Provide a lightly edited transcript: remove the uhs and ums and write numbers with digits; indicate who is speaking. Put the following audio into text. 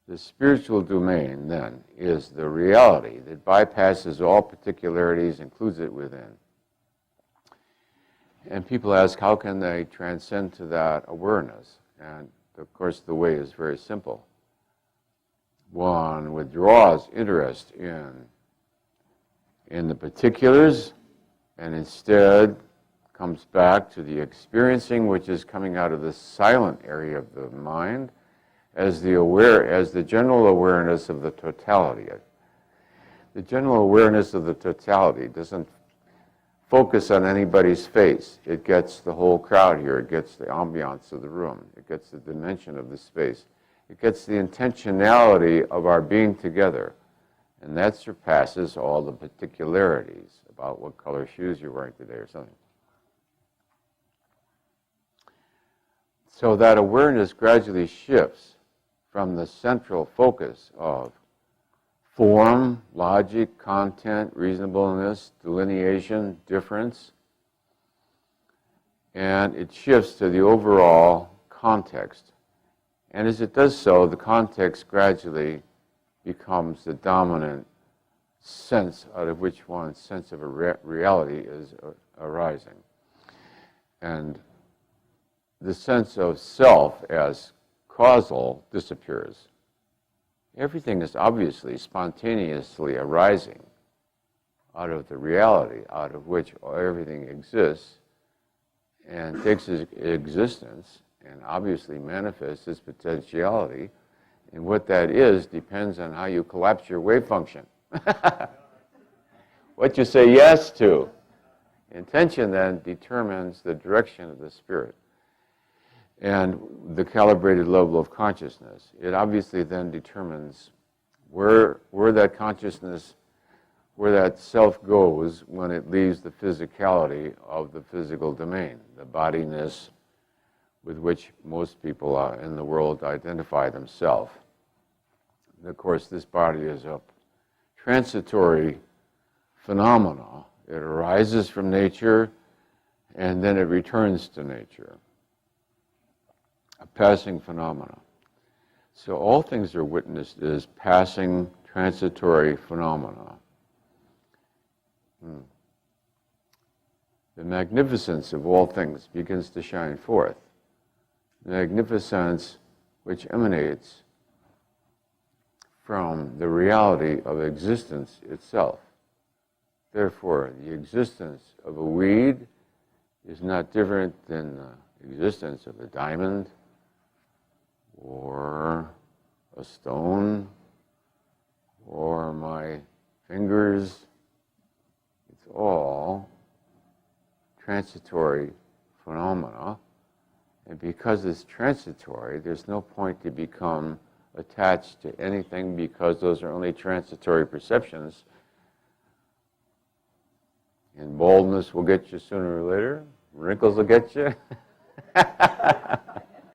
Speaker 1: The spiritual domain, then, is the reality that bypasses all particularities, includes it within. And people ask, how can they transcend to that awareness? And of course, the way is very simple. One withdraws interest in the particulars and instead comes back to the experiencing which is coming out of the silent area of the mind as the general awareness of the totality. The general awareness of the totality doesn't focus on anybody's face. It gets the whole crowd here. It gets the ambiance of the room. It gets the dimension of the space. It gets the intentionality of our being together. And that surpasses all the particularities about what color shoes you're wearing today or something. So that awareness gradually shifts from the central focus of form, logic, content, reasonableness, delineation, difference, and it shifts to the overall context. And as it does so, the context gradually becomes the dominant sense out of which one's sense of a reality is arising. And the sense of self as causal disappears. Everything is obviously spontaneously arising out of the reality out of which everything exists and takes its existence and obviously manifests its potentiality. And what that is depends on how you collapse your wave function. What you say yes to. Intention then determines the direction of the spirit and the calibrated level of consciousness. It obviously then determines where that consciousness, where that self goes when it leaves the physicality of the physical domain, the bodiness with which most people in the world identify themselves. And of course, this body is a transitory phenomena. It arises from nature and then it returns to nature. A passing phenomena. So all things are witnessed as passing, transitory phenomena. The magnificence of all things begins to shine forth. The magnificence which emanates from the reality of existence itself. Therefore, the existence of a weed is not different than the existence of a diamond, or a stone, or my fingers. It's all transitory phenomena. And because it's transitory, there's no point to become attached to anything because those are only transitory perceptions. And baldness will get you sooner or later. Wrinkles will get you.